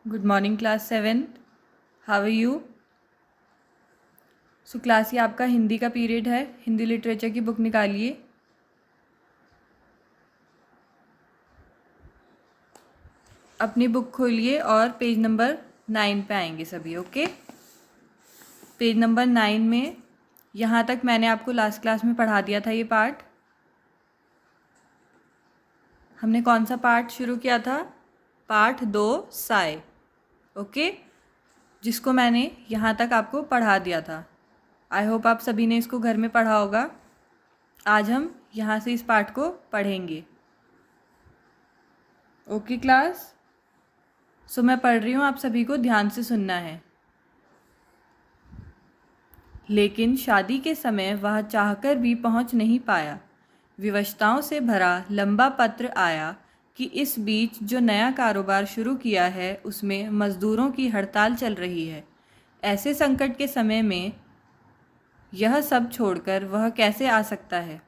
Good morning class 7th. How are you? So class ये आपका हिंदी का पीरियड है। हिंदी लिटरेचर की बुक निकालिए। अपनी बुक खोलिए और पेज नंबर 9 पे आएंगे सभी। ओके, पेज नंबर 9 में यहाँ तक मैंने आपको लास्ट क्लास में पढ़ा दिया था। ये पार्ट हमने कौन सा पार्ट शुरू किया था? पार्ट 2 साय। ओके, जिसको मैंने यहाँ तक आपको पढ़ा दिया था। आई होप आप सभी ने इसको घर में पढ़ा होगा। आज हम यहाँ से इस पार्ट को पढ़ेंगे। ओके क्लास, सो मैं पढ़ रही हूँ, आप सभी को ध्यान से सुनना है। लेकिन शादी के समय वह चाहकर भी पहुँच नहीं पाया। विवशताओं से भरा लंबा पत्र आया कि इस बीच जो नया कारोबार शुरू किया है उसमें मज़दूरों की हड़ताल चल रही है। ऐसे संकट के समय में यह सब छोड़कर वह कैसे आ सकता है?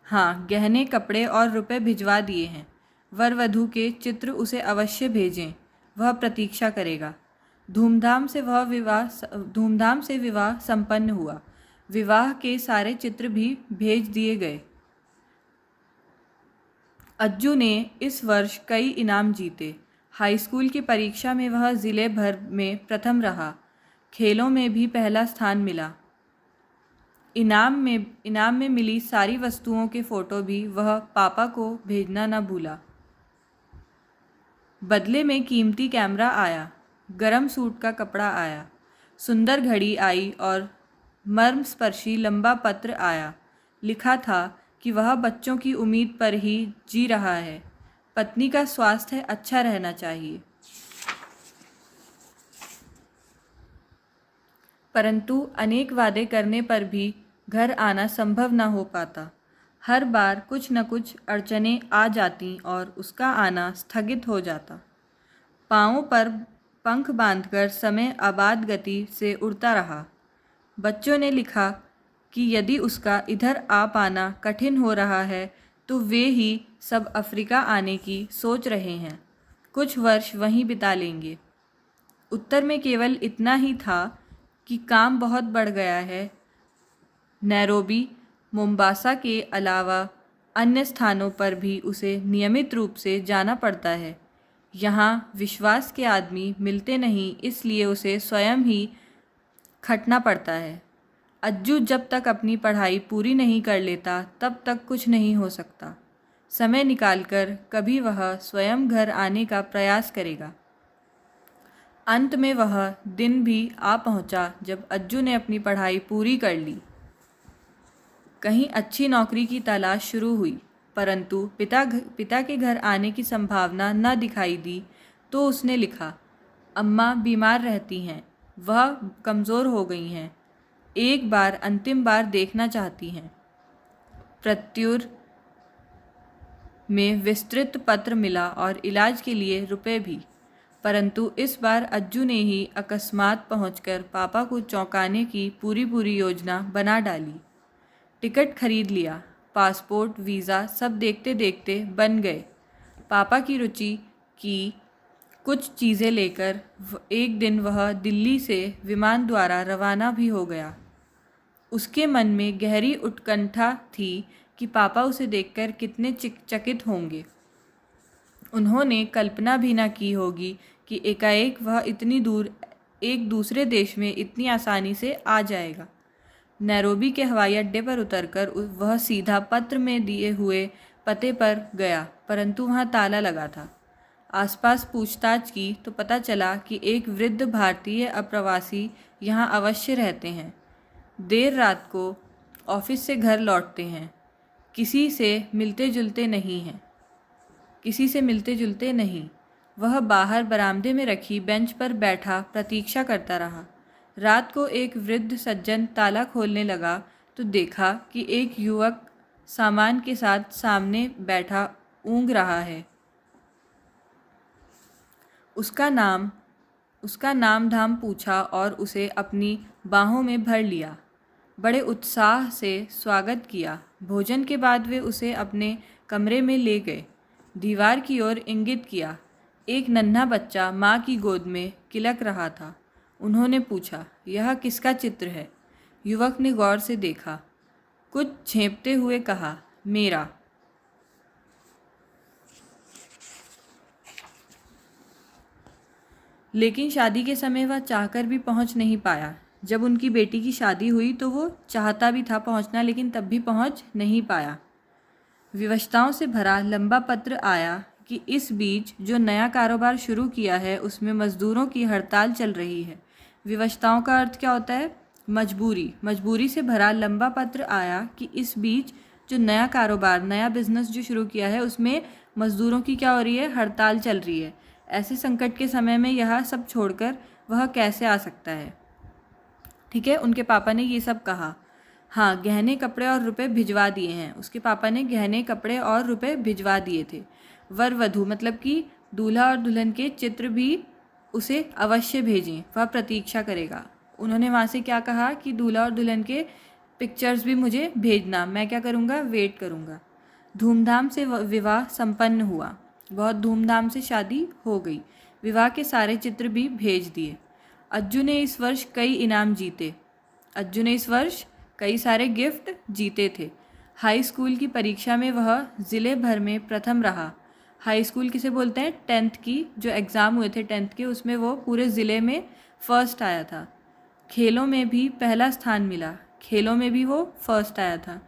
हाँ, गहने, कपड़े और रुपए भिजवा दिए हैं। वर वधू के चित्र उसे अवश्य भेजें, वह प्रतीक्षा करेगा। धूमधाम से विवाह संपन्न हुआ। विवाह के सारे चित्र भी भेज दिए गए। अज्जू ने इस वर्ष कई इनाम जीते। हाई स्कूल की परीक्षा में वह ज़िले भर में प्रथम रहा। खेलों में भी पहला स्थान मिला। इनाम में मिली सारी वस्तुओं के फ़ोटो भी वह पापा को भेजना न भूला। बदले में कीमती कैमरा आया, गरम सूट का कपड़ा आया, सुंदर घड़ी आई और मर्मस्पर्शी लंबा पत्र आया। लिखा था कि वह बच्चों की उम्मीद पर ही जी रहा है। पत्नी का स्वास्थ्य अच्छा रहना चाहिए। परंतु अनेक वादे करने पर भी घर आना संभव न हो पाता। हर बार कुछ न कुछ अड़चनें आ जाती और उसका आना स्थगित हो जाता। पाँवों पर पंख बांधकर समय आबाद गति से उड़ता रहा। बच्चों ने लिखा कि यदि उसका इधर आ पाना कठिन हो रहा है तो वे ही सब अफ्रीका आने की सोच रहे हैं, कुछ वर्ष वहीं बिता लेंगे। उत्तर में केवल इतना ही था कि काम बहुत बढ़ गया है। नैरोबी, मोम्बासा के अलावा अन्य स्थानों पर भी उसे नियमित रूप से जाना पड़ता है। यहाँ विश्वास के आदमी मिलते नहीं, इसलिए उसे स्वयं ही खटना पड़ता है। अज्जू जब तक अपनी पढ़ाई पूरी नहीं कर लेता तब तक कुछ नहीं हो सकता। समय निकालकर कभी वह स्वयं घर आने का प्रयास करेगा। अंत में वह दिन भी आ पहुंचा जब अज्जू ने अपनी पढ़ाई पूरी कर ली। कहीं अच्छी नौकरी की तलाश शुरू हुई, परंतु पिता के घर आने की संभावना न दिखाई दी तो उसने लिखा, अम्मा बीमार रहती हैं, वह कमज़ोर हो गई हैं, एक बार अंतिम बार देखना चाहती हैं। प्रत्युर में विस्तृत पत्र मिला और इलाज के लिए रुपए भी, परंतु इस बार अज्जू ने ही अकस्मात पहुंचकर पापा को चौंकाने की पूरी योजना बना डाली। टिकट खरीद लिया, पासपोर्ट, वीज़ा सब देखते देखते बन गए। पापा की रुचि की कुछ चीज़ें लेकर एक दिन वह दिल्ली से विमान द्वारा रवाना भी हो गया। उसके मन में गहरी उत्कंठा थी कि पापा उसे देखकर कितने चकित होंगे। उन्होंने कल्पना भी न की होगी कि एकाएक वह इतनी दूर एक दूसरे देश में इतनी आसानी से आ जाएगा। नैरोबी के हवाई अड्डे पर उतरकर वह सीधा पत्र में दिए हुए पते पर गया, परंतु वहाँ ताला लगा था। आसपास पूछताछ की तो पता चला कि एक वृद्ध भारतीय अप्रवासी यहाँ अवश्य रहते हैं। देर रात को ऑफिस से घर लौटते हैं। किसी से मिलते जुलते नहीं। वह बाहर बरामदे में रखी बेंच पर बैठा प्रतीक्षा करता रहा। रात को एक वृद्ध सज्जन ताला खोलने लगा तो देखा कि एक युवक सामान के साथ सामने बैठा ऊँघ रहा है। उसका नाम धाम पूछा और उसे अपनी बाहों में भर लिया। बड़े उत्साह से स्वागत किया। भोजन के बाद वे उसे अपने कमरे में ले गए। दीवार की ओर इंगित किया। एक नन्हा बच्चा माँ की गोद में किलक रहा था। उन्होंने पूछा, यह किसका चित्र है? युवक ने गौर से देखा, कुछ झेंपते हुए कहा, मेरा। लेकिन शादी के समय वह चाहकर भी पहुंच नहीं पाया। जब उनकी बेटी की शादी हुई तो वो चाहता भी था पहुंचना, लेकिन तब भी पहुंच नहीं पाया। विवशताओं से भरा लंबा पत्र आया कि इस बीच जो नया कारोबार शुरू किया है उसमें मजदूरों की हड़ताल चल रही है। विवशताओं का अर्थ क्या होता है? मजबूरी। मजबूरी से भरा लंबा पत्र आया कि इस बीच जो नया कारोबार, नया बिजनेस जो शुरू किया है उसमें मजदूरों की क्या हो रही है? हड़ताल चल रही है। ऐसे संकट के समय में यह सब छोड़कर वह कैसे आ सकता है? ठीक है, उनके पापा ने ये सब कहा। हाँ, गहने कपड़े और रुपए भिजवा दिए हैं। उसके पापा ने गहने कपड़े और रुपए भिजवा दिए थे। वर वधू मतलब कि दूल्हा और दुल्हन के चित्र भी उसे अवश्य भेजें, वह प्रतीक्षा करेगा। उन्होंने वहाँ से क्या कहा कि दूल्हा और दुल्हन के पिक्चर्स भी मुझे भेजना, मैं क्या करूँगा? वेट करूँगा। धूमधाम से विवाह संपन्न हुआ। बहुत धूमधाम से शादी हो गई। विवाह के सारे चित्र भी भेज दिए। अज्जू ने इस वर्ष कई इनाम जीते। अज्जू ने इस वर्ष कई सारे गिफ्ट जीते थे। हाई स्कूल की परीक्षा में वह ज़िले भर में प्रथम रहा। हाई स्कूल किसे बोलते हैं? 10th की जो एग्ज़ाम हुए थे 10th के, उसमें वो पूरे ज़िले में फर्स्ट आया था। खेलों में भी पहला स्थान मिला। खेलों में भी वो फर्स्ट आया था।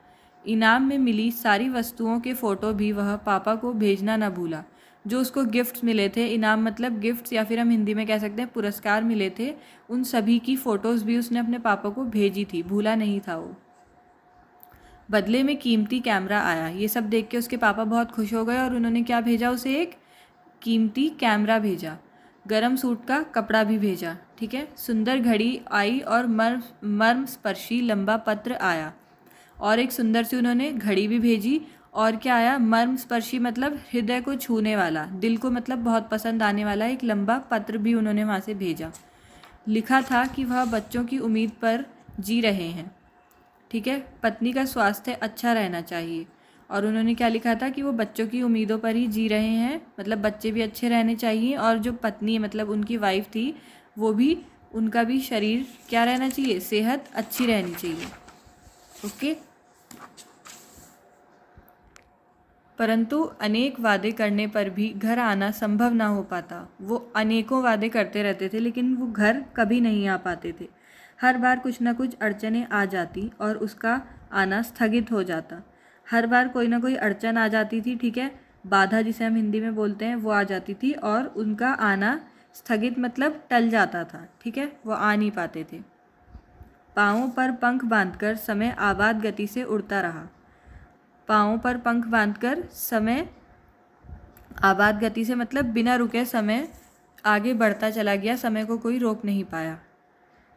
इनाम में मिली सारी वस्तुओं के फ़ोटो भी वह पापा को भेजना न भूला। जो उसको गिफ्ट्स मिले थे, इनाम मतलब गिफ्ट्स या फिर हम हिंदी में कह सकते हैं पुरस्कार मिले थे, उन सभी की फ़ोटोज़ भी उसने अपने पापा को भेजी थी, भूला नहीं था वो। बदले में कीमती कैमरा आया। ये सब देख के उसके पापा बहुत खुश हो गए और उन्होंने क्या भेजा उसे? एक कीमती कैमरा भेजा। गरम सूट का कपड़ा भी भेजा। ठीक है, सुंदर घड़ी आई और मर्म स्पर्शी लंबा पत्र आया। और एक सुंदर सी उन्होंने घड़ी भी भेजी। और क्या आया? मर्म स्पर्शी मतलब हृदय को छूने वाला, दिल को मतलब बहुत पसंद आने वाला एक लंबा पत्र भी उन्होंने वहाँ से भेजा। लिखा था कि वह बच्चों की उम्मीद पर जी रहे हैं। ठीक है, पत्नी का स्वास्थ्य अच्छा रहना चाहिए। और उन्होंने क्या लिखा था कि वो बच्चों की उम्मीदों पर ही जी रहे हैं, मतलब बच्चे भी अच्छे रहने चाहिए और जो पत्नी मतलब उनकी वाइफ थी वो भी, उनका भी शरीर क्या रहना चाहिए? सेहत अच्छी रहनी चाहिए। ओके। परंतु अनेक वादे करने पर भी घर आना संभव ना हो पाता। वो अनेकों वादे करते रहते थे लेकिन वो घर कभी नहीं आ पाते थे। हर बार कुछ ना कुछ अड़चनें आ जाती और उसका आना स्थगित हो जाता। हर बार कोई ना कोई अड़चन आ जाती थी। ठीक है, बाधा जिसे हम हिंदी में बोलते हैं वो आ जाती थी और उनका आना स्थगित मतलब टल जाता था। ठीक है, वो आ नहीं पाते थे। पाँवों पर पंख बांधकर समय आबाद गति से उड़ता रहा। पाँवों पर पंख बांधकर समय आबाद गति से मतलब बिना रुके समय आगे बढ़ता चला गया, समय को कोई रोक नहीं पाया।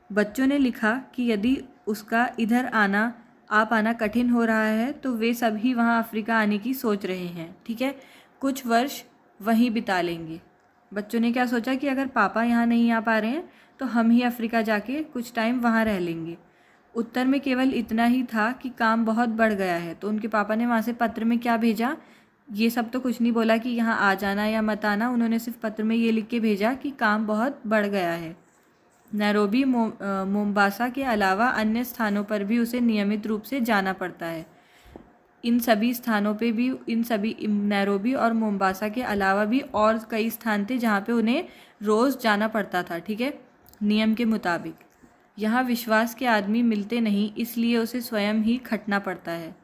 बच्चों ने लिखा कि यदि उसका इधर आ पाना कठिन हो रहा है तो वे सभी वहाँ अफ्रीका आने की सोच रहे हैं। ठीक है, कुछ वर्ष वहीं बिता लेंगे। बच्चों ने क्या सोचा कि अगर पापा यहाँ नहीं आ पा रहे हैं तो हम ही अफ्रीका जाके कुछ टाइम वहाँ रह लेंगे। उत्तर में केवल इतना ही था कि काम बहुत बढ़ गया है। तो उनके पापा ने वहाँ से पत्र में क्या भेजा? ये सब तो कुछ नहीं बोला कि यहाँ आ जाना या मत आना, उन्होंने सिर्फ पत्र में ये लिख के भेजा कि काम बहुत बढ़ गया है। नैरोबी मोम्बासा के अलावा अन्य स्थानों पर भी उसे नियमित रूप से जाना पड़ता है। इन सभी स्थानों पे भी, इन सभी नैरोबी और मोम्बासा के अलावा भी और कई स्थान थे जहाँ पे उन्हें रोज़ जाना पड़ता था। ठीक है, नियम के मुताबिक। यहाँ विश्वास के आदमी मिलते नहीं, इसलिए उसे स्वयं ही खटना पड़ता है।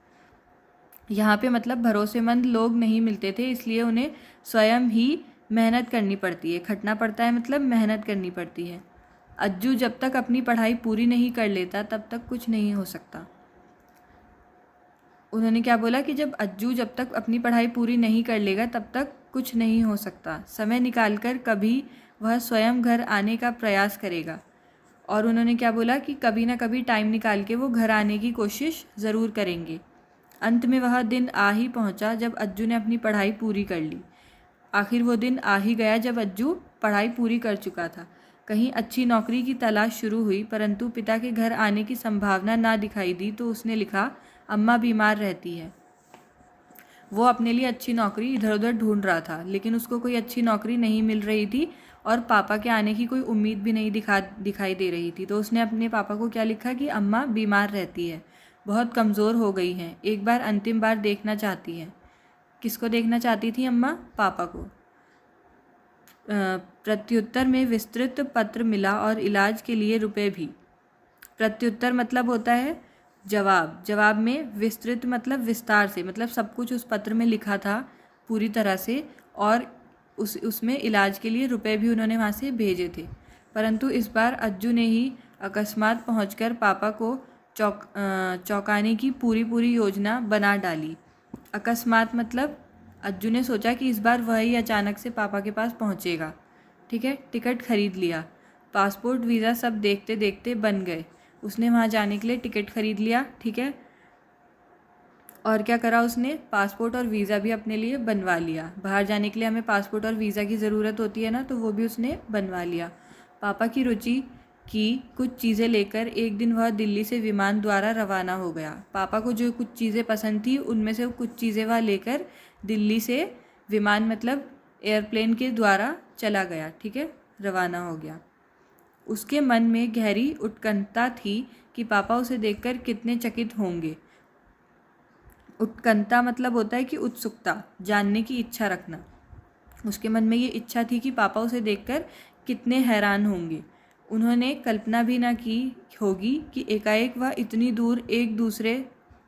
यहाँ पे मतलब भरोसेमंद लोग नहीं मिलते थे, इसलिए उन्हें स्वयं ही मेहनत करनी पड़ती है। खटना पड़ता है मतलब मेहनत करनी पड़ती है। अज्जू जब तक अपनी पढ़ाई पूरी नहीं कर लेता तब तक कुछ नहीं हो सकता। उन्होंने क्या बोला कि जब तक अपनी पढ़ाई पूरी नहीं कर लेगा तब तक कुछ नहीं हो सकता। समय निकालकर कभी वह स्वयं घर आने का प्रयास करेगा। और उन्होंने क्या बोला कि कभी ना कभी टाइम निकाल के वो घर आने की कोशिश ज़रूर करेंगे। अंत में वह दिन आ ही पहुंचा जब अज्जू ने अपनी पढ़ाई पूरी कर ली। आखिर वो दिन आ ही गया जब अज्जू पढ़ाई पूरी कर चुका था। कहीं अच्छी नौकरी की तलाश शुरू हुई, परंतु पिता के घर आने की संभावना ना दिखाई दी तो उसने लिखा, अम्मा बीमार रहती है। वो अपने लिए अच्छी नौकरी इधर उधर ढूंढ रहा था, लेकिन उसको कोई अच्छी नौकरी नहीं मिल रही थी और पापा के आने की कोई उम्मीद भी नहीं दिखाई दे रही थी। तो उसने अपने पापा को क्या लिखा कि अम्मा बीमार रहती है, बहुत कमज़ोर हो गई हैं, एक बार अंतिम बार देखना चाहती हैं। किसको देखना चाहती थी अम्मा? पापा को। प्रत्युत्तर में विस्तृत पत्र मिला और इलाज के लिए रुपए भी। प्रत्युत्तर मतलब होता है जवाब, जवाब में विस्तृत मतलब विस्तार से, मतलब सब कुछ उस पत्र में लिखा था पूरी तरह से, और उसमें इलाज के लिए रुपए भी उन्होंने वहाँ से भेजे थे। परंतु इस बार अज्जू ने ही अकस्मात पहुंचकर पापा को चौंकाने की पूरी योजना बना डाली। अकस्मात मतलब अज्जू ने सोचा कि इस बार वह ही अचानक से पापा के पास पहुंचेगा। ठीक है, टिकट खरीद लिया, पासपोर्ट वीज़ा सब देखते देखते बन गए। उसने वहाँ जाने के लिए टिकट खरीद लिया। ठीक है, और क्या करा उसने? पासपोर्ट और वीज़ा भी अपने लिए बनवा लिया। बाहर जाने के लिए हमें पासपोर्ट और वीज़ा की ज़रूरत होती है ना, तो वो भी उसने बनवा लिया। पापा की रुचि की कुछ चीज़ें लेकर एक दिन वह दिल्ली से विमान द्वारा रवाना हो गया। पापा को जो कुछ चीज़ें पसंद थी उनमें से कुछ चीज़ें वह लेकर दिल्ली से विमान मतलब एयरप्लेन के द्वारा चला गया। ठीक है, रवाना हो गया। उसके मन में गहरी उत्कंठा थी कि पापा उसे देखकर कितने चकित होंगे। उत्कंठा मतलब होता है कि उत्सुकता, जानने की इच्छा रखना। उसके मन में ये इच्छा थी कि पापा उसे देखकर कितने हैरान होंगे। उन्होंने कल्पना भी ना की होगी कि एकाएक वह इतनी दूर एक दूसरे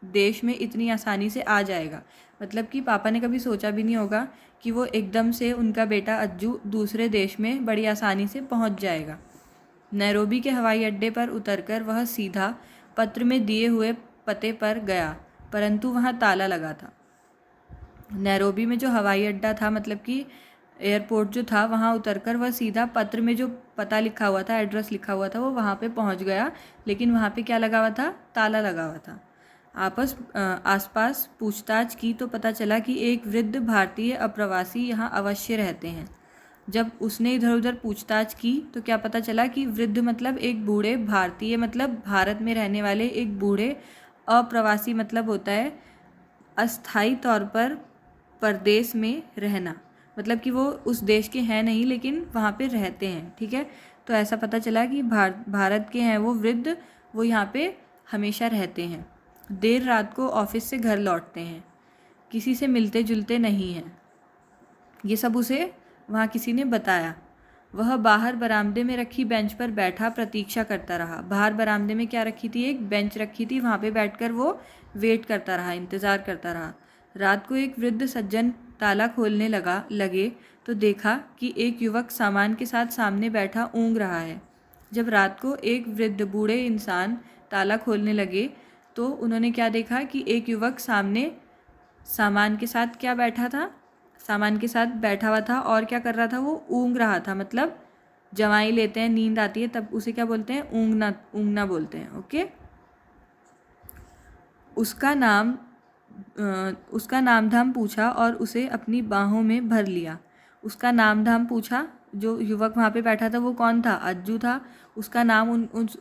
देश में इतनी आसानी से आ जाएगा। मतलब कि पापा ने कभी सोचा भी नहीं होगा कि वो एकदम से उनका बेटा अज्जू दूसरे देश में बड़ी आसानी से पहुंच जाएगा। नैरोबी के हवाई अड्डे पर उतरकर वह सीधा पत्र में दिए हुए पते पर गया, परंतु वहाँ ताला लगा था। नैरोबी में जो हवाई अड्डा था, मतलब कि एयरपोर्ट जो था, वहाँ उतरकर वह सीधा पत्र में जो पता लिखा हुआ था, एड्रेस लिखा हुआ था, वो वहाँ पे पहुँच गया। लेकिन वहाँ पे क्या लगा हुआ था? ताला लगा हुआ था। आसपास पूछताछ की तो पता चला कि एक वृद्ध भारतीय अप्रवासी यहाँ अवश्य रहते हैं। जब उसने इधर उधर पूछताछ की तो क्या पता चला कि वृद्ध मतलब एक बूढ़े, भारतीय मतलब भारत में रहने वाले एक बूढ़े, अप्रवासी मतलब होता है अस्थायी तौर पर परदेश में रहना, मतलब कि वो उस देश के हैं नहीं लेकिन वहाँ पे रहते हैं। ठीक है, तो ऐसा पता चला कि भारत के हैं वो वृद्ध, वो यहाँ पे हमेशा रहते हैं। देर रात को ऑफिस से घर लौटते हैं, किसी से मिलते जुलते नहीं हैं। ये सब उसे वहाँ किसी ने बताया। वह बाहर बरामदे में रखी बेंच पर बैठा प्रतीक्षा करता रहा। बाहर बरामदे में क्या रखी थी? एक बेंच रखी थी, वहाँ पे बैठकर वो वेट करता रहा, इंतज़ार करता रहा। रात को एक वृद्ध सज्जन ताला खोलने लगे तो देखा कि एक युवक सामान के साथ सामने बैठा ऊँघ रहा है। जब रात को एक वृद्ध बूढ़े इंसान ताला खोलने लगे तो उन्होंने क्या देखा कि एक युवक सामने सामान के साथ क्या बैठा था? सामान के साथ बैठा हुआ था और क्या कर रहा था? वो ऊँघ रहा था। मतलब जवाई लेते हैं, नींद आती है, तब उसे क्या बोलते हैं? ऊँघना बोलते हैं। ओके, उसका नाम धाम पूछा और उसे अपनी बाहों में भर लिया। उसका नाम धाम पूछा, जो युवक वहाँ पे बैठा था वो कौन था? अज्जू था। उसका नाम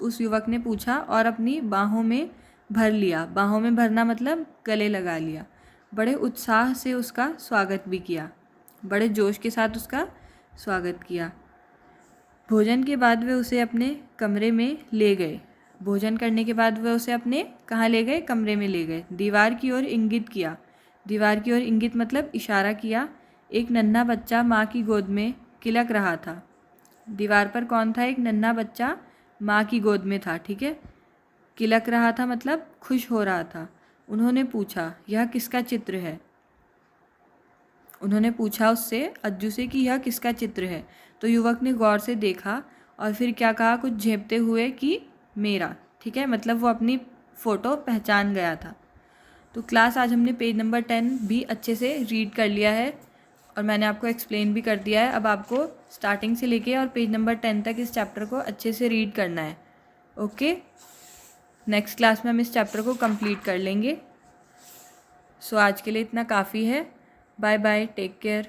उस युवक ने पूछा और अपनी बाहों में भर लिया। बाहों में भरना मतलब गले लगा लिया। बड़े उत्साह से उसका स्वागत भी किया, बड़े जोश के साथ उसका स्वागत किया। भोजन के बाद वे उसे अपने कमरे में ले गए। भोजन करने के बाद वे उसे अपने कहाँ ले गए? कमरे में ले गए। दीवार की ओर इंगित किया। दीवार की ओर इंगित मतलब इशारा किया। एक नन्हा बच्चा माँ की गोद में किलक रहा था। दीवार पर कौन था? एक नन्हा बच्चा माँ की गोद में था। ठीक है, किलक रहा था मतलब खुश हो रहा था। उन्होंने पूछा, यह किसका चित्र है? उन्होंने पूछा उससे, अज्जू से, कि यह किसका चित्र है? तो युवक ने गौर से देखा और फिर क्या कहा, कुछ झेपते हुए कि मेरा। ठीक है, मतलब वो अपनी फ़ोटो पहचान गया था। तो क्लास आज हमने पेज नंबर 10 भी अच्छे से रीड कर लिया है और मैंने आपको एक्सप्लेन भी कर दिया है। अब आपको स्टार्टिंग से लेके और पेज नंबर 10 तक इस चैप्टर को अच्छे से रीड करना है। ओके, नेक्स्ट क्लास में हम इस चैप्टर को कंप्लीट कर लेंगे। सो आज के लिए इतना काफ़ी है। Bye bye, take care.